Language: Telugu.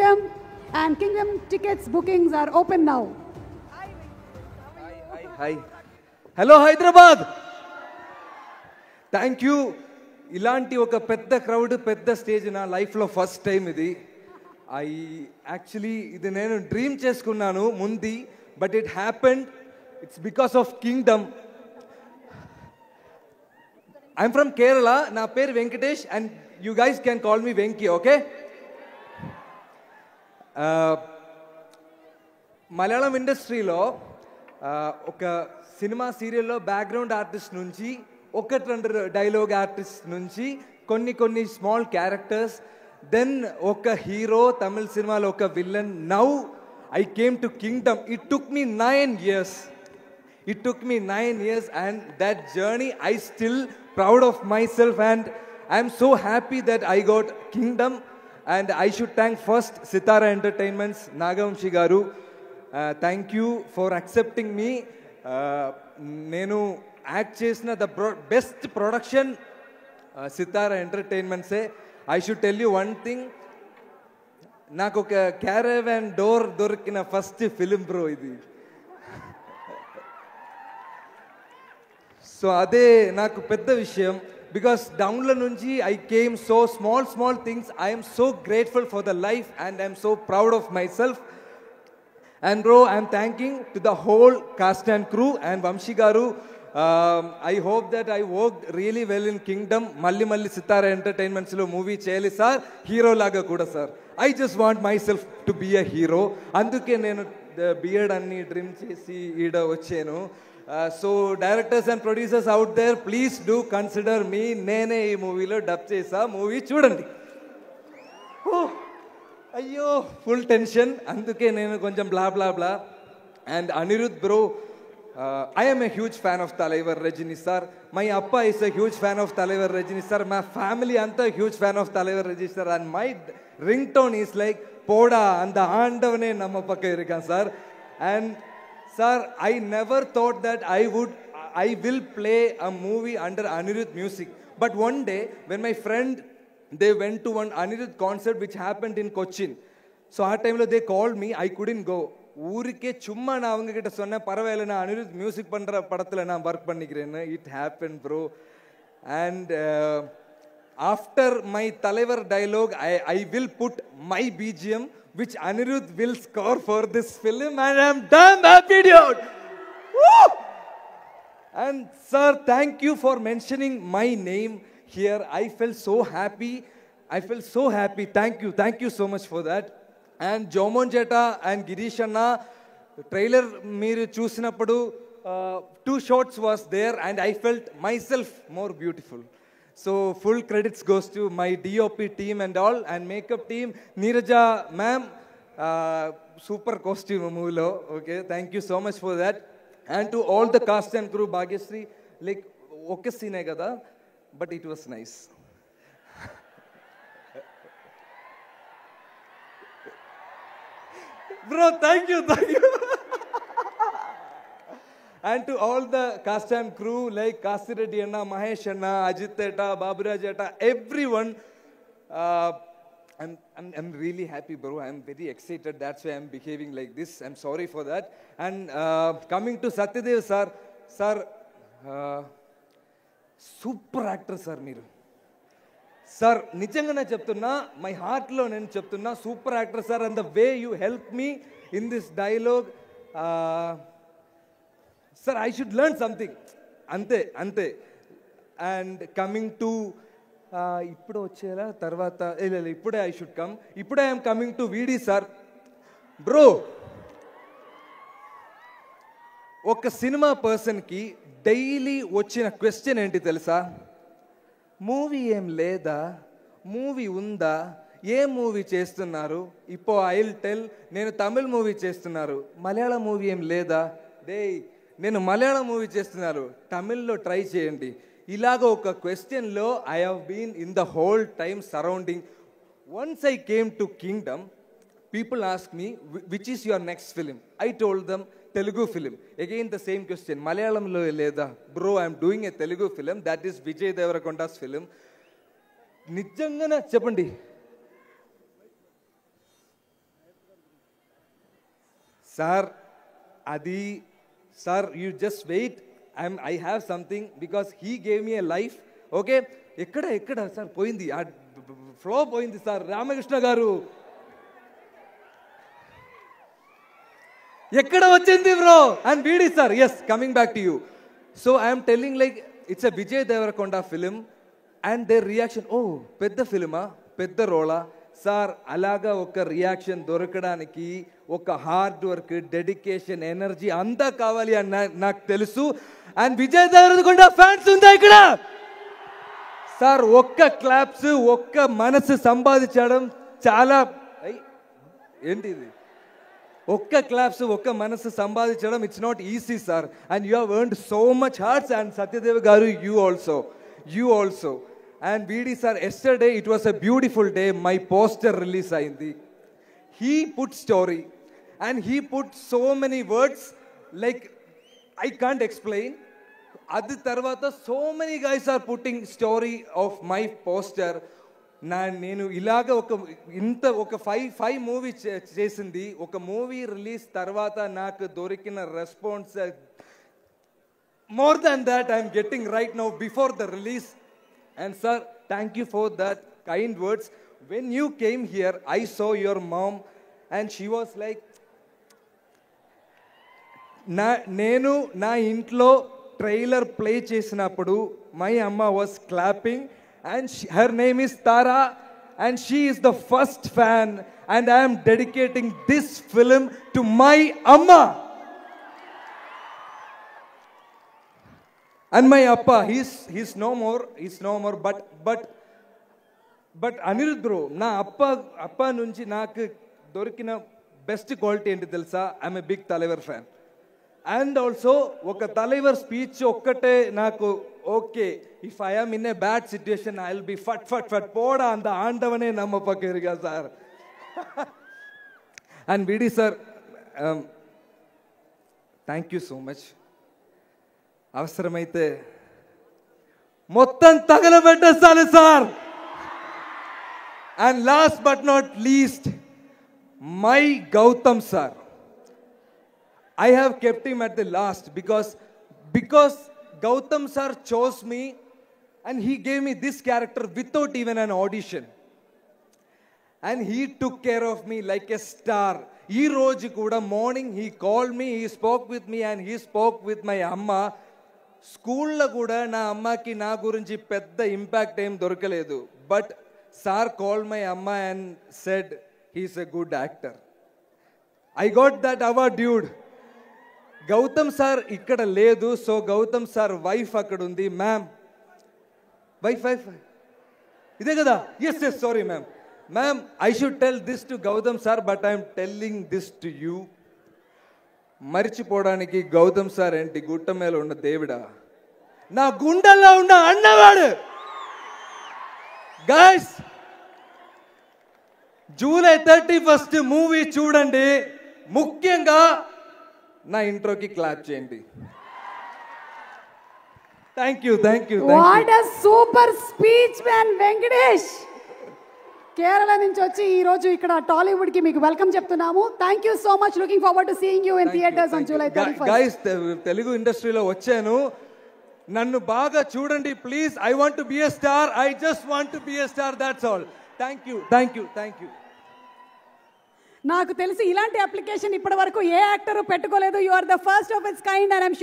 Kingdom, and Kingdom tickets bookings are open now. Hi. Hello Hyderabad. Thank you. ఇలాంటి ఒక పెద్ద క్రౌడ్ పెద్ద స్టేజ్ నా లైఫ్లో ఫస్ట్ టైం ఇది. ఇది నేను డ్రీమ్ చేసుకున్నాను ముందు, but it happened. It's because of Kingdom. I'm from Kerala. నా పేరు Venkatesh and you guys can call me Venky, okay? Malayalam ఇండస్ట్రీలో ఒక సినిమా సీరియల్లో బ్యాక్గ్రౌండ్ ఆర్టిస్ట్ నుంచి ఒకటి రెండు డైలాగ్ ఆర్టిస్ట్ నుంచి కొన్ని స్మాల్ క్యారెక్టర్స్, దెన్ ఒక హీరో, తమిళ సినిమాలో ఒక villain. Now I came to Kingdom. It took me 9 years. It took me 9 years, and that journey I still proud of myself, and I'm so happy that I got Kingdom. And I should thank first Sitara Entertainments, Nagamshi garu. Thank you for accepting me. Nenu act chesina the best production Sitara Entertainments. I should tell you one thing. Naku oka caravan door dorkina first film bro idi. So అదే నాకు పెద్ద విషయం. బికాస్ డౌన్లో నుంచి I came so small things. I'm so grateful for the life and I'm so proud of myself. And bro, I'm thanking to the whole cast and crew and Vamsi garu. I hope that I worked really well in Kingdom. మళ్ళీ సితారా ఎంటర్టైన్మెంట్స్లో మూవీ చేయాలి సార్, హీరో లాగా కూడా sir. I just want myself to be a hero. అందుకే నేను బియర్డ్ అన్ని డ్రీమ్ చేసి ఈడ వచ్చాను. So directors and producers out there, please do consider me. నేనే ఈ మూవీలో డబ్ చేసా. మూవీ చూడండి. అయ్యో ఫుల్ టెన్షన్, అందుకే నేను కొంచెం బ్లా. And Anirudh bro, I am a huge fan of Talaivar Rajini sir. My appa is a huge fan of Talaivar Rajini sir. My family anta huge fan of Talaivar Rajini sir. And my ringtone is like Poda and the Andavane Namma Pakka Irukan sir. And sir, I never thought that I will play a movie under Anirudh music. But one day, when my friend, they went to one Anirudh concert which happened in Cochin. So at time they called me, I couldn't go. ஊருக்கே சும்மா நான் அவங்க கிட்ட சொன்னேன், பரவாயில்ல நான் அனிருத் மியூசிக் பண்ற படத்துல நான் ஒர்க் பண்ணிக்கிறேன்னு. It happen bro. And after my தலைவர் dialogue I will put my BGM which Anirudh will score for this film, and I'm damn happy dude. Woo! And sir, thank you for mentioning my name here. I felt so happy. Thank you so much for that. And Jomon Jeta and Girish Anna trailer మీరు చూసినప్పుడు 2 shots was there, and I felt myself more beautiful. So full credits goes to my DOP team and all, and makeup team. Neeraja ma'am, super costume movie lo. Okay, thank you so much for that. And to all the cast and crew, Bhagyashree, like okay scene hai kada, but it was nice. Bro, thank you. And to all the cast and crew like Kasi Reddy Anna, Mahesh Anna, Ajit Etta, Baburaj Etta, everyone. I'm really happy, bro. I'm very excited. That's why I'm behaving like this. I'm sorry for that. And coming to Satyadev sir, super actor sir మీరు. సార్ నిజంగా నేను చెప్తున్నా, మై హార్ట్లో నేను చెప్తున్నా, super actor sir. And the way you help me in this dialogue sir, I should learn something. అంతే. అండ్ కమింగ్ టు ఇప్పుడు వచ్చేలా తర్వాత ఇప్పుడే ఐ షుడ్ కమ్. ఇప్పుడే ఐఎమ్ కమింగ్ టు వీడి సార్. బ్రో, ఒక సినిమా పర్సన్కి డైలీ వచ్చిన క్వశ్చన్ ఏంటి తెలుసా? మూవీ ఏం లేదా, మూవీ ఉందా, ఏ మూవీ చేస్తున్నారు? ఇప్పుడు ఐ విల్ టెల్, నేను తమిళ్ మూవీ చేస్తున్నారు, మలయాళం మూవీ ఏం లేదా? నేను మలయాళం మూవీ చేస్తున్నారు, తమిళ్లో ట్రై చేయండి. ఇలాగ ఒక క్వశ్చన్లో I have been in the whole time surrounding. Once I came to Kingdom, people ask me which is your next film. I told them Telugu film. Again the same question, Malayalam lo leda? Bro, I am doing a Telugu film, that is Vijay Devarakonda's film. Nijangana cheppandi. Sir అది sir you just wait I have something because he gave me a life. Okay, ఎక్కడ సార్ పోయింది, ఆ ఫ్లో పోయింది సార్. రామకృష్ణ గారు ఎక్కడ వచ్చింది bro? And VD sir, yes, coming back to you. So I'm telling like it's a Vijay Deverakonda film and there reaction, ఓ పెద్ద ఫిలిమా, పెద్ద రోలా సార్. అలాగా ఒక రియాక్షన్ దొరకడానికి ఒక హార్డ్ వర్క్, డెడికేషన్, ఎనర్జీ అంతా కావాలి అని నాకు తెలుసు. అండ్ విజయ్ దేవరకొండ ఫ్యాన్స్ ఉందా ఇక్కడ సార్? ఒక్క క్లాప్స్, ఒక్క మనసు సంపాదించడం చాలా, ఏంటి ఇది, ఒక్క క్లాప్స్, ఒక్క మనసు సంపాదించడం it's not easy sir. And you have earned so much hearts. And Satyadev garu, you also. And VD sir, yesterday it was a beautiful day. My poster release అయింది. He put story and he put so many words like I can't explain. అది తర్వాత so many guys are putting story of my poster. నేను ఇలాగ ఒక ఫైవ్ మూవీ చేసింది. ఒక మూవీ రిలీజ్ తర్వాత నాకు దొరికిన response more than that I'm getting right now before the release. And sir, thank you for that kind words. When you came here, I saw your mom and she was like, నేను నా ఇంట్లో ట్రైలర్ ప్లే చేసినప్పుడు my amma was clapping and her name is Tara and she is the first fan and I am dedicating this film to my amma. And my appa, he's no more, but Anirudh bro, na appa nunchi naaku dorikina best quality enti telusa, I'm a big Talaivar fan. And also oka Talaivar speech okkate naaku okay, if I am in a bad situation I'll be fat poda anda aandavane nammapakeriga sir. And VD sir, thank you so much. అవసరమైతే మొత్తం తగలబెట్టేస్తాను sir. And last but not least, my Gautam sir. I have kept him at the last because Gautam sir chose me and he gave me this character without even an audition. And he took care of me like a star. ఈ రోజు కూడా morning he called me, he spoke with me and he spoke with my amma. స్కూల్లో కూడా నా అమ్మకి నా గురించి పెద్ద ఇంపాక్ట్ ఏం దొరకలేదు. బట్ సార్ కాల్ మై అమ్మ and said he's a good actor. I got that award dude. Gautham sir ఇక్కడ లేదు, సో గౌతమ్ సార్ వైఫ్ అక్కడ ఉంది. మ్యామ్, వైఫ్ ఇదే కదా? Yes sorry ma'am, I should tell this to Gautam sir but I'm telling this to you. మరిచిపోవడానికి గౌతమ్ సార్ ఏంటి గుట్ట మీద ఉన్న దేవుడా, నా గుండెల్లో ఉన్న అన్నవాడు. గైస్, జూలై 31 మూవీ చూడండి. ముఖ్యంగా నా ఇంట్రోకి క్లాప్ చేయండి. Thank you. What a super speech man Venkatesh. Kerala నుంచి వచ్చి ఈ రోజు ఇక్కడ టాలీవుడ్ కి మీకు వెల్కమ్ చెప్తున్నాము. Thank you so much. Looking forward to seeing you in theatres on July 31. Guys, Telugu ఇండస్ట్రీలో వచ్చాను, నన్ను బాగా చూడండి please. I want to be a star. I just want to be a star, that's all. Thank you. నాకు తెలిసి ఇలాంటి అప్లికేషన్ ఇప్పటి వరకు ఏ యాక్టర్ పెట్టుకోలేదు. You are the first of its kind and I yam